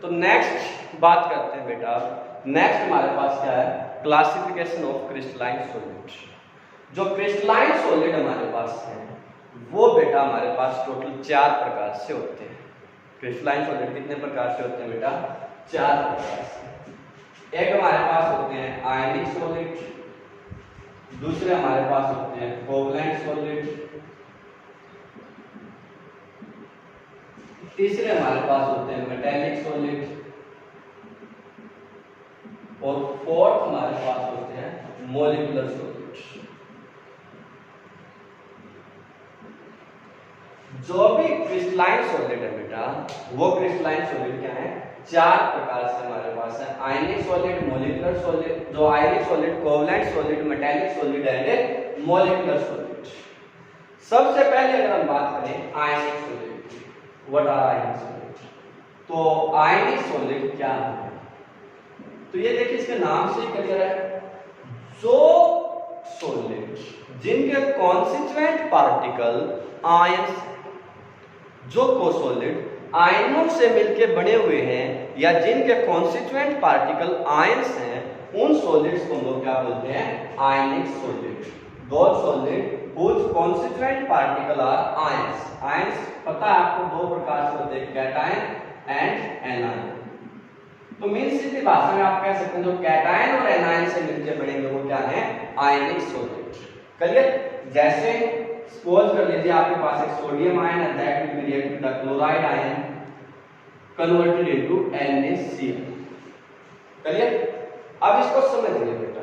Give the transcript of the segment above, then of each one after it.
तो नेक्स्ट बात करते हैं बेटा, नेक्स्ट हमारे पास क्या है, क्लासिफिकेशन ऑफ क्रिस्टलाइन सॉलिड। जो क्रिस्टलाइन सॉलिड हमारे पास है वो बेटा हमारे पास टोटल 4 प्रकार से होते हैं। क्रिस्टलाइन सॉलिड कितने प्रकार से होते हैं बेटा? 4 प्रकार से। एक हमारे पास होते हैं आयनिक सॉलिड, दूसरे हमारे पास होते हैं कोवलेंट सॉलिड, तीसरे हमारे पास होते हैं मेटेलिक सॉलिड, और फोर्थ हमारे पास होते हैं मॉलिक्यूलर सॉलिड। जो भी क्रिस्टलाइन सॉलिड है बेटा, वो क्रिस्टलाइन सॉलिड क्या है? 4 प्रकार से हमारे पास है, आयनिक सॉलिड, मॉलिक्यूलर सॉलिड, जो ionic solid, covalent solid, metallic solid and molecular solid. सबसे पहले अगर हम बात करें ionic solid, what are ionic solid? तो आयनिक सॉलिड क्या है? तो ये देखिए इसके नाम से ही क्लियर है, जो सॉलिड जिनके कॉन्स्टिट्यूएंट पार्टिकल आयंस, जो को सॉलिड आयनों से मिलके बने हुए हैं या जिनके कॉन्स्टिट्यूएंट पार्टिकल आयंस हैं, उन सॉलिड्स को हम लोग क्या बोलते हैं? आयनिक सॉलिड। दो solid whose constituent particle are ions। ions पता है आपको 2 प्रकार से होते हैं, कैटायन एंड एनायन। तो मीन सीधी भाषा में आप कह सकते हैं जो कैटायन और एनायन से मिलकर बनेंगे वो क्या है? आयनिक सॉलिड। क्लियर? जैसे सपोज कर लीजिए आपके पास एक सोडियम आयन है, that will be react with the chloride ion converted into NaCl। Clear? अब इसको समझिए बेटा,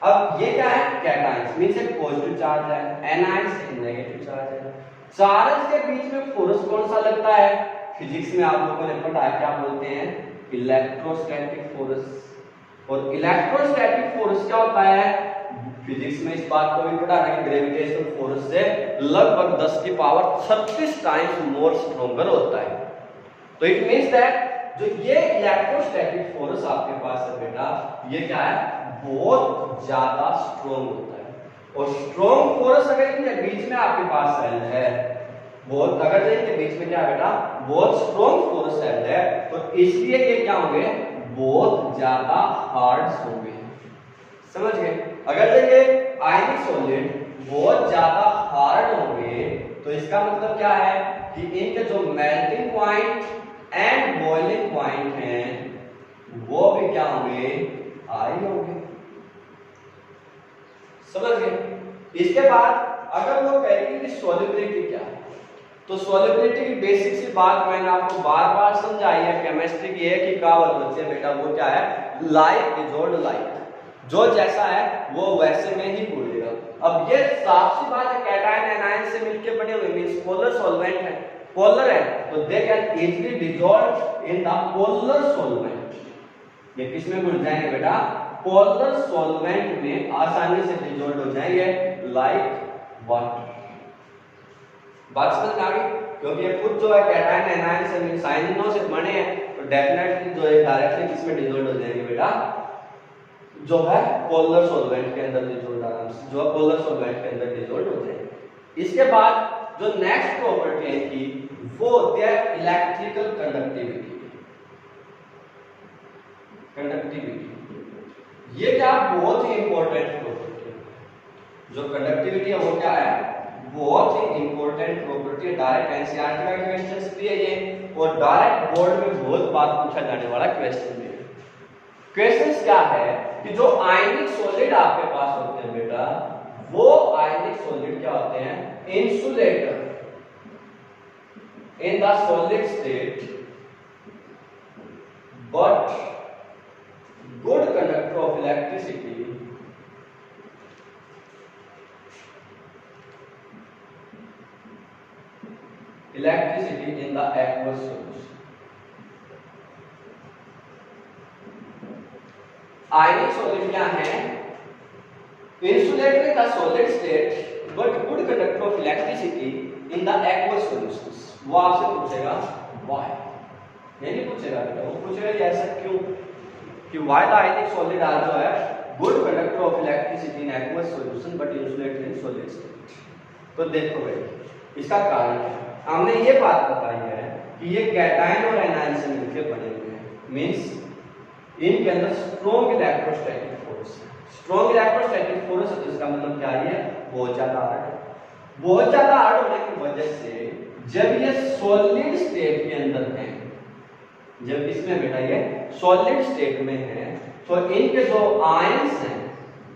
अब ये क्या है? कैटायंस मींस एक पॉजिटिव चार्ज है, एनायंस एक नेगेटिव चार्ज है। चार्ज के बीच में फोर्स कौन सा लगता है? फिजिक्स में आप लोगों ने पढ़ा है, क्या बोलते हैं? Electrostatic force. और इलेक्ट्रोस्टैटिक फोर्स क्या होता है? फिजिक्स में इस बात को भी पढ़ा है कि ग्रेविटेशनल फोर्स से लगभग 10 की पावर 36 टाइम्स मोर स्ट्रॉन्गर होता है। तो इट मींस दैट जो ये इलेक्ट्रोस्टैटिक फोर्स आपके पास है बेटा, ये क्या है? बहुत ज्यादा स्ट्रॉन्ग होता है। और स्ट्रॉन्ग फोर्स अगर इनके बीच में आपके पास सेल है, बहुत अगर इनके बीच में क्या है बेटा? बहुत स्ट्रॉन्ग फोर्स सेल है, तो इसलिए ये क्या होंगे? बहुत ज्यादा हार्ड होंगे। समझ गए? अगर ये आयनिक सॉलिड बहुत ज्यादा हार्ड होंगे तो इसका मतलब क्या है कि इनके जो melting point and boiling point हैं वो भी क्या होंगे? हाई होंगे। समझ गए? इसके बाद अगर वो कहेंगे कि सॉल्युबिलिटी क्या है, तो सॉल्युबिलिटी की बेसिक सी बात मैंने आपको बार बार समझाई है, केमिस्ट्री की एक ही कहावत होती है बेटा, वो क्या है? Like dissolved like. जो जैसा है वो वैसे में ही घुलेगा। अब ये साफ सी बात है, कैटायन एनायन से मिलकर बने हुए मींस पोलर सॉल्वेंट है, पोलर है, तो they can easily dissolve in the polar solvent. ये किसमें घुल जाएंगे बेटा? पोलर सॉल्वेंट में आसानी से डिसॉल्व हो जाएंगे, लाइक वाटर। बात समझ में आ गई? क्योंकि ये खुद जो है कैटायन एनायन से मींस आयनों से बने हैं, तो डेफिनेटली जो है डायरेक्टली किसमें डिसॉल्व हो जाएंगे बेटा? जो है पोलर सॉल्वेंट के अंदर डिसॉल्व, आराम से जो है पोलर सॉल्वेंट के अंदर डिसॉल्व हो जाएंगे। इसके बाद जो नेक्स्ट प्रॉपर्टी है इनकी, वो होती है इलेक्ट्रिकल कंडक्टिविटी। कंडक्टिविटी ये क्या? बहुत ही इंपॉर्टेंट प्रॉपर्टी है। जो कंडक्टिविटी है वो क्या है? बहुत ही इंपॉर्टेंट प्रॉपर्टी है। डायरेक्ट एनसीईआरटी का क्वेश्चन भी है ये, और डायरेक्ट बोर्ड में बहुत बार पूछा जाने वाला क्वेश्चन भी है। क्वेश्चन क्या है कि जो आयनिक सॉलिड आपके पास होते हैं बेटा, वो आयनिक सॉलिड क्या होते हैं? Insulator in the solid state but good conductor of electricity in the aqueous solution। Ionic solid क्या है? Insulator in the solid state but good conductor of electricity in the aqueous solutions। वो आपसे पूछेगा why, नहीं पूछेगा बेटा, वो पूछेगा कि ऐसा क्यों, कि why the ionic solid are जो है good conductor of electricity in aqueous solution but insulator in solid state. तो देखो भाई इसका कारण है, हमने ये बात बताई है कि ये कैटायन और एनायन से मिलकर बने हुए हैं। इनके अंदर स्ट्रॉन्ग इलेक्ट्रोस्टैटिक फोर्स है। स्ट्रॉन्ग इलेक्ट्रोस्टैटिक फोर्स है तो इसका मतलब क्या है, बहुत ज्यादा हार्ड है। बहुत ज्यादा हार्ड होने की वजह से जब ये सॉलिड स्टेट के अंदर है, जब इसमें बेटा ये सॉलिड स्टेट में है, तो इनके जो आयंस हैं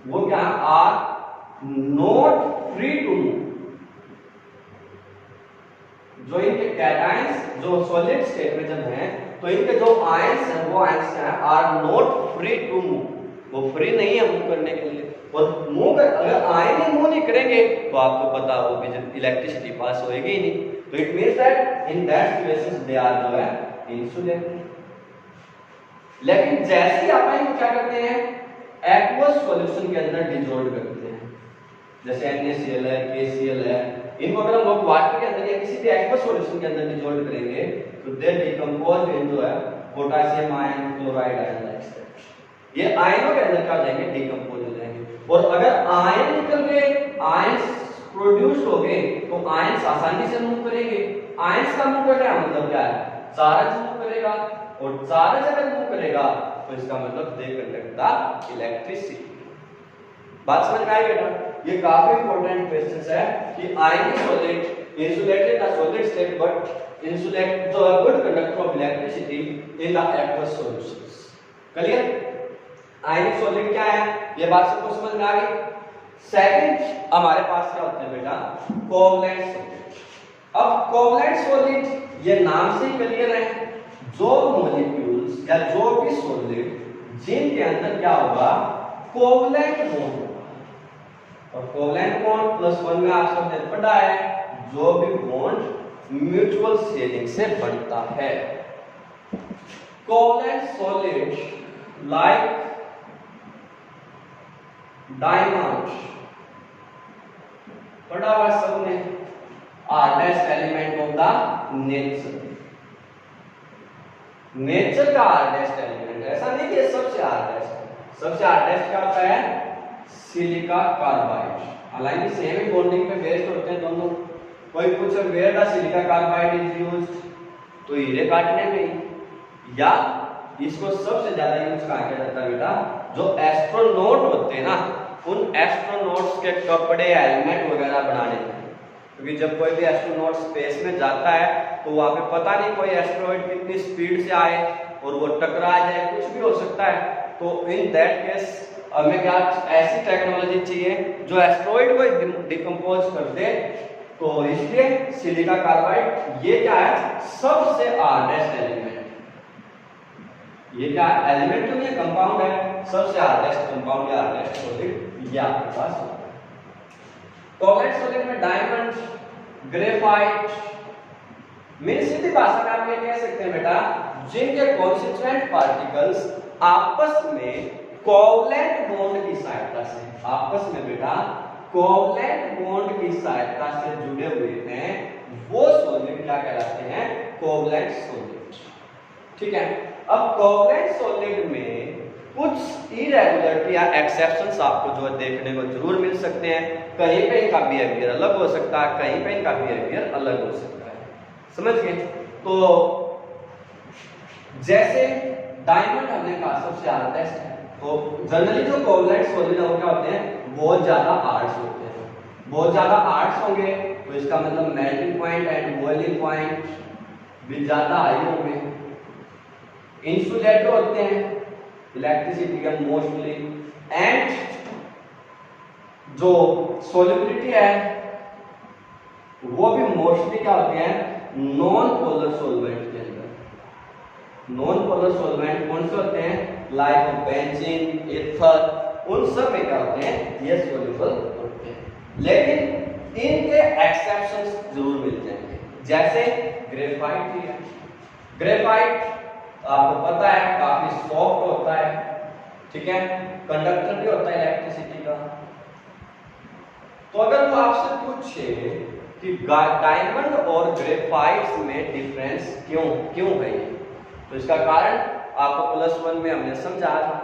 वो क्या are not free to move. जो इनके कैटायंस जो सॉलिड स्टेट में जब हैं तो इनके जो आयंस हैं वो आयंस क्या है are not free to move, वो फ्री नहीं है मूव करने के लिए। और मूव कर अगर आयन ही मूव नहीं करेंगे तो आपको पता वो इलेक्ट्रिसिटी पास होएगी ही नहीं। तो it means that in that situations they are जो है इंसुलेटेड। लेकिन जैसे ही आप इनको क्या करते हैं एक्वस सॉल्यूशन के अंदर डिसॉल्व करते हैं, जैसे NaCl है, KCl है, इनको अगर हम लोग वाटर के अंदर या किसी भी एक्वस सॉल्यूशन के अंदर डिसॉल्व करेंगे तो दे डिकम्पोज इनटू है potassium ion, chloride ion like that. ये आयनों के अंदर क्या हो जाएंगे, डिकम्पोज हो जाएंगे। और अगर आयन निकल गए, आयंस प्रोड्यूस हो गए तो आयंस आसानी से मूव करेंगे। आयंस का मूव करने का मतलब क्या है, चार्ज मूव करेगा, और चार्ज अगर मूव करेगा तो इसका मतलब दे कंडक्ट द इलेक्ट्रिसिटी। बात समझ में आई बेटा? ये काफी इंपॉर्टेंट क्वेश्चंस है कि ionic solid insulated the solid state but insulate जो good conductor of electricity in the aqueous solutions. Clear? Ionic solid क्या है ये बात सबको समझ में आ गई। सेकंड हमारे पास क्या होते हैं बेटा, कोवलेंट सॉलिड। अब कोवलेंट सॉलिड ये नाम से ही क्लियर है, जो मॉलिक्यूल्स या जो भी सॉलिड जिनके अंदर क्या होगा, कोवलेंट बॉन्ड होगा। और कोवलेंट बॉन्ड +1 में आप सब ने पढ़ा है, जो भी बॉन्ड म्यूचुअल शेयरिंग से बनता है। कोवलेंट सॉलिड लाइक डायमंड पढ़ा हुआ सबने, hardest element of the nature. Nature का हार्डेस्ट एलिमेंट, ऐसा नहीं कि सबसे हार्डेस्ट है। सबसे हार्डेस्ट क्या होता है, सिलिका कार्बाइड। हालांकि सेम ही बॉन्डिंग पे बेस्ड होते हैं दोनों। कोई पूछे where the silica carbide is used, तो हीरे काटने में, या इसको सबसे ज्यादा यूज कहाँ किया जाता है बेटा, जो एस्ट्रोनॉट होते हैं ना, उन एस्ट्रोनॉट्स के कपड़े, हेलमेट वगैरह बनाने में। क्योंकि जब कोई भी एस्ट्रोनॉट स्पेस में जाता है तो वहां पे पता नहीं कोई एस्ट्रॉइड कितनी स्पीड से आए और वो टकरा जाए, कुछ भी हो सकता है। तो इन दैट केस हमें क्या ऐसी टेक्नोलॉजी चाहिए जो एस्ट्रॉइड को डिकम्पोज कर दे। तो इसलिए सिलिका कार्बाइड ये क्या है, सबसे हार्डेस्ट एलिमेंट। ये क्या है, एलिमेंट तो नहीं, कंपाउंड है, सबसे हार्डेस्ट कंपाउंड या हार्डेस्ट सॉलिड ये आपके पास होता है। कोवलेंट सॉलिड में डायमंड, ग्रेफाइट, मेरी सीधी भाषा में आप ये कह सकते हैं बेटा, जिनके कॉन्स्टिट्यूएंट पार्टिकल्स आपस में कोवलेंट बॉन्ड की सहायता से, आपस में बेटा कोवलेंट बॉन्ड की सहायता से जुड़े हुए हैं, वो सॉलिड क्या कहलाते हैं, कोवलेंट सॉलिड। ठीक है। अब कोवलेंट सॉलिड में कुछ इरेगुलरिटी या एक्सेप्शंस आपको जो देखने को जरूर मिल सकते हैं। कहीं पे इनका बिहेवियर अलग हो सकता है, कहीं पे इनका बिहेवियर अलग हो सकता है। समझ गए? तो जैसे डायमंड हमने कहा सबसे हार्डेस्ट है, तो जनरली जो कोवलेंट सॉलिड है वो क्या होते हैं, बहुत ज्यादा हार्ड्स होते हैं। बहुत ज्यादा हार्ड्स होंगे तो इसका मतलब melting point and boiling point भी ज्यादा हाई होंगे। इंसुलेटर होते हैं इलेक्ट्रिसिटी का मोस्टली, एंड जो सॉल्युबिलिटी है वो भी मोस्टली क्या होती है, नॉन पोलर सॉल्वेंट के अंदर। नॉन पोलर सॉल्वेंट कौन से होते हैं, लाइक बेंजीन, ईथर, उन सब में क्या होते हैं, ये सॉल्युबल होते हैं। लेकिन इनके एक्सेप्शंस जरूर मिल जाएंगे, जैसे ग्रेफाइट ही है। ग्रेफाइट आपको पता है काफी सॉफ्ट होता है, ठीक है, कंडक्टर भी होता है इलेक्ट्रिसिटी का। तो अगर वो आपसे पूछे कि डायमंड और ग्रेफाइट में डिफरेंस क्यों है, तो इसका कारण आपको +1 में हमने समझा था।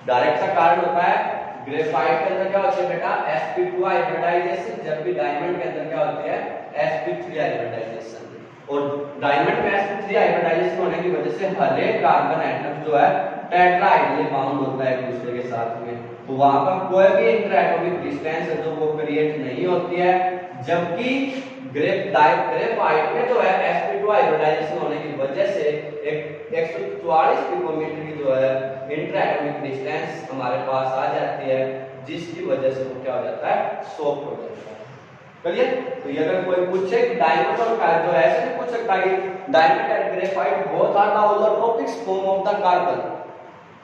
डायरेक्ट सा कारण होता है, ग्रेफाइट के अंदर क्या होता है बेटा, sp2 हाइब्रिडाइजेशन, जबकि डायमंड के अंदर क्या होती है, sp3 हाइब्रिडाइजेशन। और डायमंड में sp3 हाइब्रिडाइजेशन होने की वजह से हर एक कार्बन एटम जो है टेट्राहाइड्रली बाउंड होता है एक दूसरे के साथ में, तो वहां पर कोई भी इंटरएटॉमिक डिस्टेंस है जो वो क्रिएट नहीं होती है। जबकि ग्रेफाइट में जो है sp2 हाइब्रिडाइजेशन होने की वजह से एक 144 पिकोमीटर की जो है इंटरएटॉमिक डिस्टेंस हमारे पास आ जाती है, जिसकी वजह से वो क्या हो जाता है, सॉफ्ट हो जाता है। क्लियर? तो ये अगर कोई पूछे कि डायमंड और जो ऐसे नहीं पूछ सकता कि diamond and graphite both are the allotropic form of the carbon,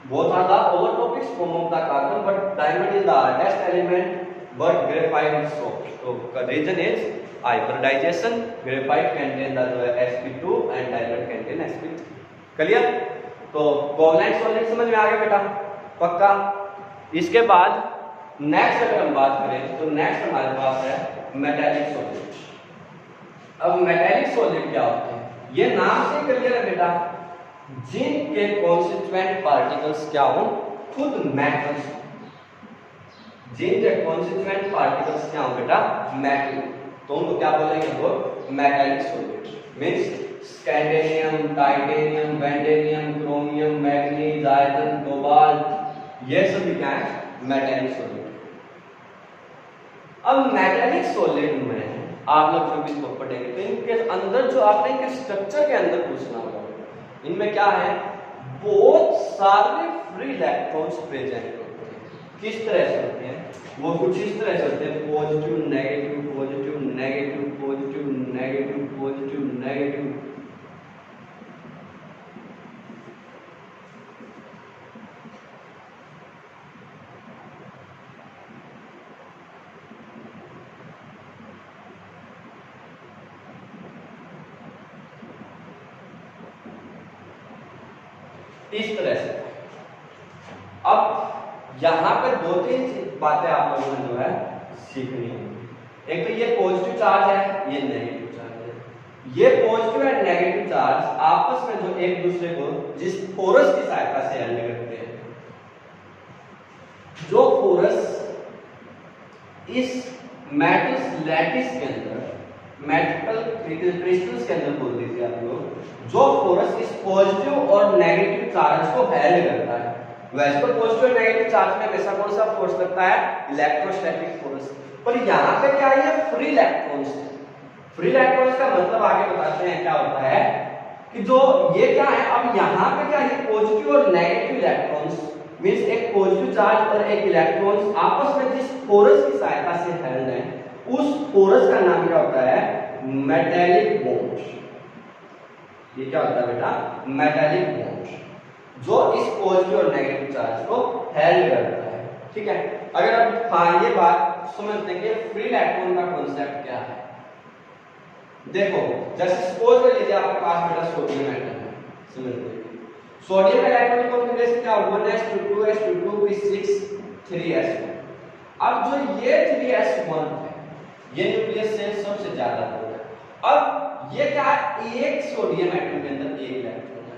both are the homotropic form of the carbon, but diamond is the hardest element, but graphite is soft. So the reason is hybridization. Graphite contain the sp2 and diamond contain sp3. Clear? तो covalent solid समझ में आ गया बेटा? पक्का? इसके बाद next अगर हम बात करें तो नेक्स्ट हमारे पास है मेटालिक सॉलिड। अब मेटालिक सॉलिड क्या होते हैं? ये नाम से क्लियर है बेटा, जिनके कॉन्स्टिट्यूएंट पार्टिकल्स क्या हो, खुद मेटल्स। जिनके कॉन्स्टिट्यूएंट पार्टिकल्स क्या हो बेटा, मेटल, तो उनको क्या बोलेंगे, वो metallic solid. Means scandium, titanium, vanadium, chromium, manganese, iron, cobalt, ये सभी क्या है, मेटालिक सॉलिड। अब मेटालिक सॉलिड में आप लोग जब इसको पढ़ेंगे तो इनके अंदर जो आपने इनके स्ट्रक्चर के अंदर पूछना होगा, इनमें क्या है, बहुत सारे फ्री इलेक्ट्रॉन्स प्रेजेंट होते हैं। किस तरह से होते हैं, वो कुछ इस तरह से होते हैं, positive negative positive negative positive negative positive negative. इस तरह से। अब यहां पर दो तीन बातें आप लोगों ने जो है सीखनी है। एक तो ये पॉजिटिव चार्ज है, ये नेगेटिव चार्ज है। ये पॉजिटिव एंड नेगेटिव चार्ज आपस में जो एक दूसरे को जिस फोर्स की सहायता से हैंडल करते हैं, जो फोर्स इस मेटल्स लैटिस के अंदर, मेटल क्रिस्टल्स के अंदर बोल दीजिए आप लोग, जो फोर्स इस पॉजिटिव और नेगेटिव चार्ज को हैंडल करता है। वैसे तो पॉजिटिव और नेगेटिव चार्ज में हमेशा कौन सा फोर्स लगता है, इलेक्ट्रोस्टैटिक फोर्स, पर यहाँ पे क्या है, फ्री इलेक्ट्रॉन्स। फ्री इलेक्ट्रॉन्स का मतलब आगे बताते हैं क्या होता है कि जो ये क्या है, अब यहाँ पे क्या है, पॉजिटिव और नेगेटिव इलेक्ट्रॉन्स मींस एक पॉजिटिव चार्ज और एक इलेक्ट्रॉन्स आपस में जिस फोर्स की सहायता से हैंडल है, उस फोर्स का नाम क्या होता है, मेटालिक बॉन्ड। ये क्या होता है बेटा, मेटालिक बॉन्ड, जो इस पॉजिटिव और नेगेटिव चार्ज को हेल्ड करता है। ठीक है, अगर अब हाँ ये बात समझते हैं कि फ्री इलेक्ट्रॉन का कॉन्सेप्ट क्या है। देखो जैसे सपोज कर लीजिए आपके पास बेटा सोडियम एटम है, समझते हैं सोडियम इलेक्ट्रॉनिक कॉन्फ़िगरेशन क्या, 1s2 2s2 2p6 3s1। अब जो ये 3s1 है, ये न्यूक्लियस से सबसे ज्यादा है। अब ये क्या है, एक सोडियम एटम के अंदर एक इलेक्ट्रॉन है।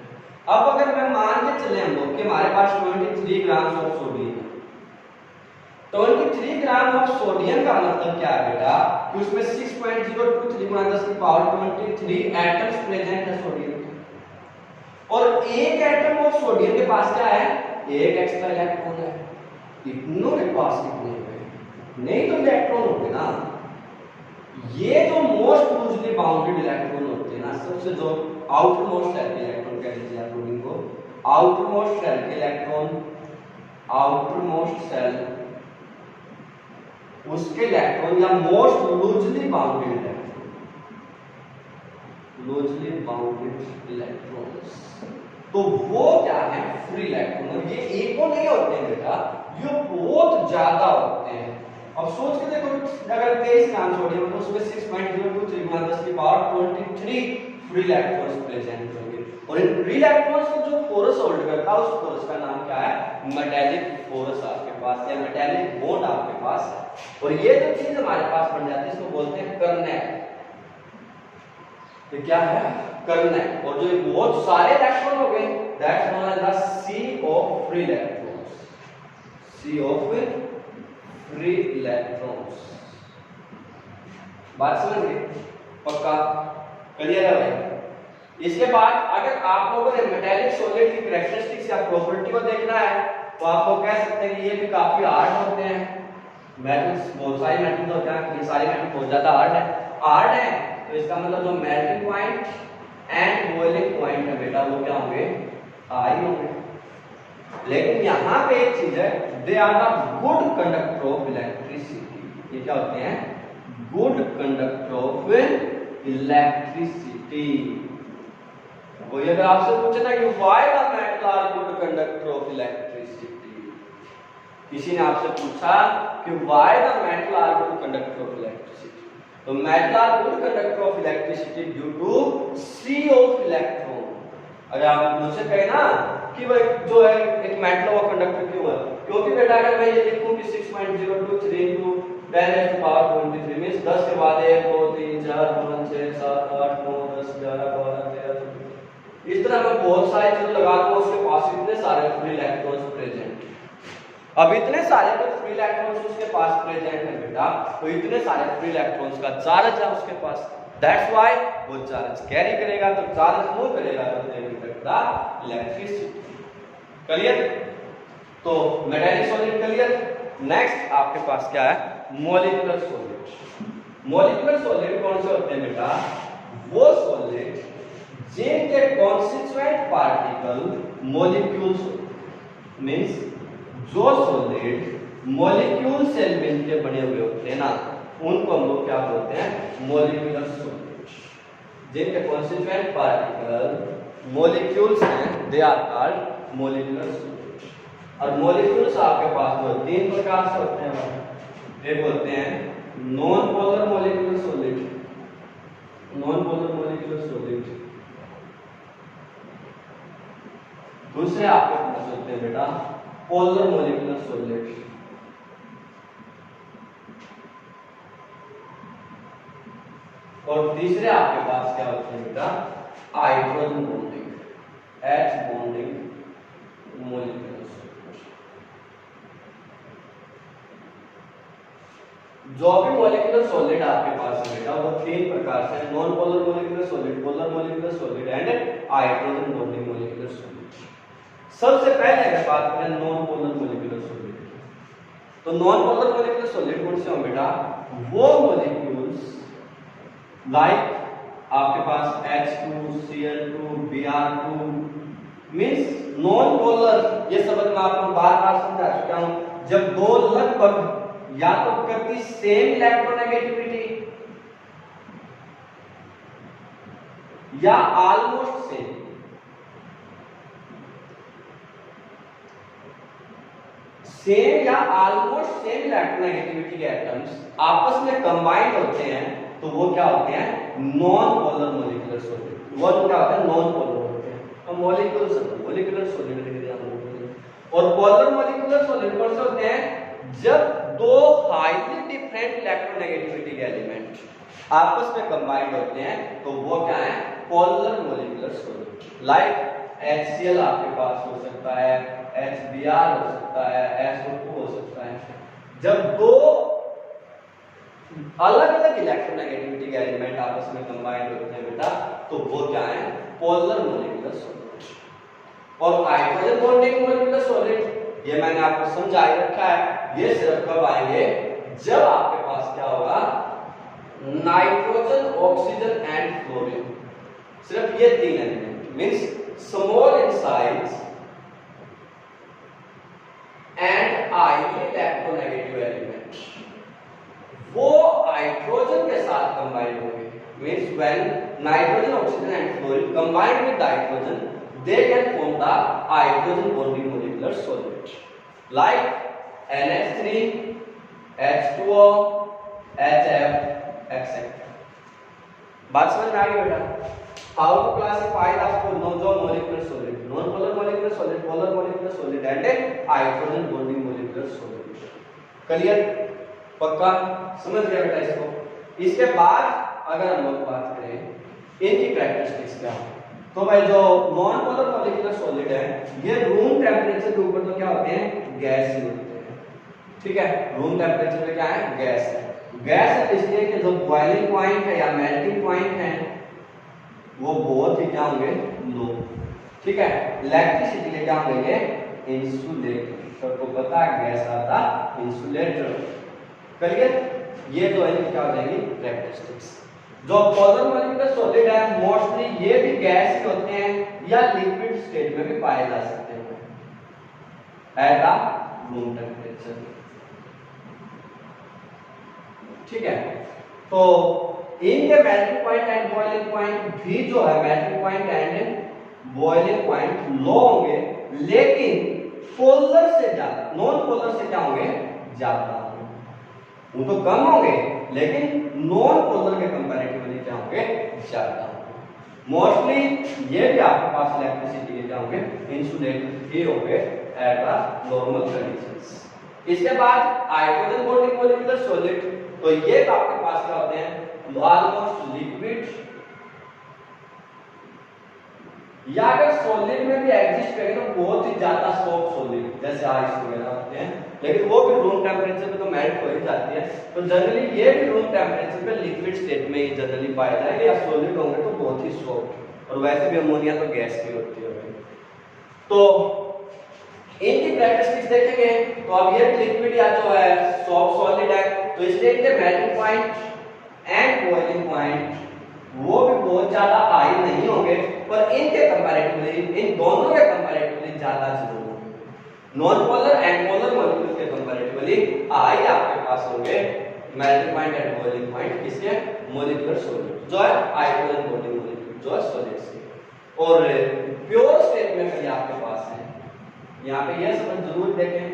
अब अगर मैं मान के चले हम लोग कि हमारे पास 23 ग्राम ऑफ सोडियम है, 23 ग्राम ऑफ सोडियम का मतलब क्या है बेटा, कि उसमें 6.023 × 10⁻23 एटम्स प्रेजेंट है सोडियम के, और एक एटम ऑफ सोडियम के पास क्या है, एक एक्स्ट्रा इलेक्ट्रॉन है। इतनों के पास कितने हैं, नहीं तो इलेक्ट्रॉन होते ना, ये जो मोस्ट लूजली बाउंडेड इलेक्ट्रॉन होते हैं ना, सबसे जो आउटर मोस्ट शेल के इलेक्ट्रॉन कह लीजिए आप लोग इनको, आउटर मोस्ट शेल के इलेक्ट्रॉन, आउटर मोस्ट शेल उसके इलेक्ट्रॉन या most loosely bounded electron, loosely bounded electrons, तो वो क्या है, फ्री इलेक्ट्रॉन। ये एक को नहीं होते हैं बेटा, ये बहुत ज्यादा होते हैं। अब सोच के देखो, अगर 23 ग्राम सोडियम तो उसमें 6.023 × 10⁻23 फ्री इलेक्ट्रॉन्स प्रेजेंट होंगे, और इन फ्री इलेक्ट्रॉन्स को जो फोर्स होल्ड करता है, उस फोर्स का नाम क्या है, मेटालिक फोर्स आपके पास या मेटालिक बॉन्ड आपके पास है। और ये जो चीज हमारे पास बन जाती है, इसको बोलते हैं कर्नेट। ये क्या है, कर्नेट। और जो बहुत सारे इलेक्ट्रॉन हो गए, that's known as the sea of free electrons, sea of free electrons. बात समझ गए, पक्का? क्लियर है भाई? इसके बाद अगर आप लोगों ने मेटालिक सॉलिड की कैरेक्टरिस्टिक्स या प्रॉपर्टी को देखना है तो आप लोग कह सकते हैं कि ये भी काफी हार्ड होते हैं। मेटल्स बहुत सारे मेटल्स होते हैं, ये सारे मेटल बहुत ज्यादा हार्ड है तो इसका मतलब जो melting point and boiling point है बेटा वो क्या होंगे, हाई होंगे। लेकिन यहाँ पे एक चीज है, they are the good conductor of electricity. ये क्या होते हैं, गुड कंडक्टर ऑफ इलेक्ट्रिसिटी। कोई अगर आपसे पूछे ना कि why the metal are good conductor of electricity, किसी ने आपसे पूछा कि why the metal are good conductor of electricity, तो metal are good conductor of electricity due to sea of electron. अगर आप मुझसे कहे ना कि भाई जो है एक मेटल वो कंडक्टर क्यों है, क्योंकि बेटा अगर मैं ये लिखूं कि 6.023 × 10⁻23 मींस 10 के बाद 1 2 3 4 5 6 7 8 9 10 11 12 13 इस तरह मैं बहुत सारे चीज लगाता हूं, उसके पास इतने सारे फ्री इलेक्ट्रॉन्स प्रेजेंट। अब इतने सारे अगर फ्री इलेक्ट्रॉन्स उसके पास प्रेजेंट है बेटा, तो इतने सारे फ्री इलेक्ट्रॉन्स का चार्ज है उसके पास, दैट्स व्हाई वो चार्ज कैरी करेगा। तो चार्ज मूव करेगा तो they will conduct the electricity. Clear? तो मेटालिक सॉलिड क्लियर। नेक्स्ट आपके पास क्या है, मॉलिक्यूलर सॉलिड। मॉलिक्यूलर सॉलिड कौन से होते हैं बेटा, वो सॉलिड जिनके कॉन्स्टिट्यूएंट पार्टिकल मॉलिक्यूल्स मींस जो सॉलिड मॉलिक्यूल से मिलकर बने हुए होते हैं ना, उनको हम लोग क्या बोलते हैं, मॉलिक्यूलर सॉलिड। जिनके कॉन्स्टिट्यूएंट पार्टिकल मॉलिक्यूल्स हैं, they are called molecular solid. और मॉलिक्यूल्स आपके पास में तीन प्रकार से होते हैं। एक होते हैं non polar molecular solid, non polar molecular solid. दूसरे आपके पास होते हैं बेटा पोलर मॉलिक्यूलर सॉलिड। और तीसरे आपके पास क्या होते हैं बेटा, hydrogen bonding, H bonding molecular solid. जो भी मॉलिक्यूलर सॉलिड आपके पास है बेटा वो तीन प्रकार से, non polar molecular solid, polar molecular solid and hydrogen bonding molecular solid. सबसे पहले अगर बात करें नॉन पोलर मॉलिक्यूलर सॉलिड, तो नॉन पोलर मॉलिक्यूलर सॉलिड कौन से हो बेटा, वो मॉलिक्यूल्स लाइक आपके पास H2Cl2 Br2 means non polar. ये सबक मैं आपको बार बार समझा चुका हूं। जब दो लगभग या तो करती सेम इलेक्ट्रोनेगेटिविटी या ऑलमोस्ट सेम, सेम या ऑलमोस्ट सेम इलेक्ट्रोनेगेटिविटी के एटम्स आपस में कंबाइंड होते हैं तो वो क्या होते हैं, नॉन पोलर मॉलिक्यूलर सॉलिड। वो क्या होता है, नॉन पोलर होते हैं। तो मॉलिक्यूलर सॉलिड लिख दिया हमने। और पोलर मॉलिक्यूलर सॉलिड कौन से होते हैं, जब दो हाईली डिफरेंट इलेक्ट्रोनेगेटिविटी के एलिमेंट आपस में कंबाइंड होते हैं तो वो क्या है, polar molecular solid. Like HCl आपके पास हो सकता है, HBr हो सकता है, SO2 हो सकता है। जब दो अलग अलग इलेक्ट्रोनेगेटिविटी के एलिमेंट आपस में कंबाइंड होते हैं बेटा तो वो क्या है, पोलर मॉलिक्यूलर सॉलिड। और हाइड्रोजन बॉन्डिंग मॉलिक्यूलर सॉलिड ये मैंने आपको समझा ही रखा है। ये सिर्फ कब आएंगे, जब आपके पास क्या होगा, नाइट्रोजन ऑक्सीजन एंड फ्लोरीन। सिर्फ ये तीन element means small in size and highly electronegative element, वो हाइड्रोजन के साथ कंबाइंड होंगे। Means when nitrogen oxygen and fluorine combined with hydrogen they can form the hydrogen bonding molecular solid like NH3, H2O, HF, etc. बात समझ में आ गई बेटा? How to classify the molecular solid, non-polar molecular solid, polar molecular solid and hydrogen bonding molecular solid. Clear? पक्का समझ गया बेटा इसको? इसके बाद अगर हम लोग बात करें इनकी कैरेक्टरिस्टिक्स क्या है, तो भाई जो नॉन पोलर मॉलिक्यूलर सॉलिड है ये रूम टेम्परेचर के ऊपर तो क्या होते हैं, गैस ही होते हैं। ठीक है, रूम टेम्परेचर पे क्या है, गैस है। गैस है इसलिए कि जो बॉइलिंग पॉइंट है या मेल्टिंग पॉइंट है वो बहुत ही क्या होंगे, लो। ठीक है, इलेक्ट्रिसिटी के क्या होंगे, इंसुलेटर। सबको पता है गैस आता इंसुलेटर। क्लियर, ये तो है क्या हो जाएगी कैरेक्टरिस्टिक्स। जो पोलर मॉलिक्यूलर सॉलिड है मोस्टली ये भी गैस ही होते हैं या लिक्विड स्टेट में भी पाए जा सकते हैं एट रूम टेम्परेचर। ठीक है, तो इनके melting point and boiling point भी जो है melting point and boiling point low होंगे, लेकिन पोलर से ज्यादा, नॉन पोलर से क्या होंगे, ज्यादा होंगे। वो तो कम होंगे लेकिन नॉन पोलर के कंपैरेटिवली क्या होंगे, ज्यादा होंगे। मोस्टली ये भी आपके पास इलेक्ट्रिसिटी के क्या होंगे, इंसुलेटर ही होंगे एट अ नॉर्मल कंडीशंस। इसके बाद हाइड्रोजन बॉन्डिंग मॉलिक्यूलर सॉलिड, तो ये आपके पास क्या होते हैं, ऑलमोस्ट लिक्विड या अगर सॉलिड में भी एग्जिस्ट करें तो बहुत ही ज्यादा सॉफ्ट सॉलिड जैसे आइस वगैरह होते हैं, लेकिन वो भी रूम टेम्परेचर पे तो मेल्ट हो ही जाती है। तो जनरली ये भी रूम टेम्परेचर पे लिक्विड स्टेट में ही जनरली पाए जाएंगे, या सॉलिड होंगे तो बहुत ही सॉफ्ट। और वैसे भी अमोनिया तो गैस की होती है। तो इनकी कैरेक्टरिस्टिक्स देखेंगे तो अब ये भी लिक्विड या जो है सॉफ्ट सॉलिड है, तो इसलिए इनके melting point and boiling point वो भी बहुत ज्यादा हाई नहीं होंगे, पर इनके कंपैरेटिवली, इन दोनों के कंपैरेटिवली ज्यादा जरूर होंगे। Non polar and polar molecule के कंपैरेटिवली हाई आपके पास होंगे melting point and boiling point किसके, मॉलिक्यूलर सॉलिड जो है हाइड्रोजन बॉन्डिंग मॉलिक्यूल जो है सॉलिड्स के। और प्योर स्टेट में भी आपके पास है, यहाँ पे ये समझ जरूर देखें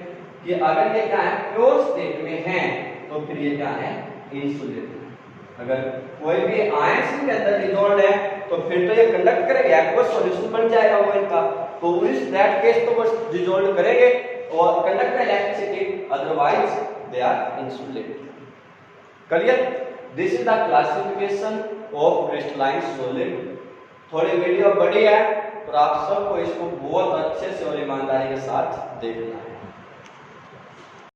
कि अगर ये क्या है, प्योर स्टेट में है तो फिर ये क्या है, इंसुलेटर। अगर कोई भी आयंस के अंदर डिसॉल्व है तो फिर तो ये कंडक्ट करेंगे, एक्वस सॉल्यूशन बन जाएगा वो इनका, तो इस दैट केस तो बस डिसॉल्व करेंगे और conduct electricity, otherwise they are insulated. Clear, this is the classification of crystalline solid. थोड़ी वीडियो बड़ी है पर आप सबको इसको बहुत अच्छे से और ईमानदारी के साथ देखना है।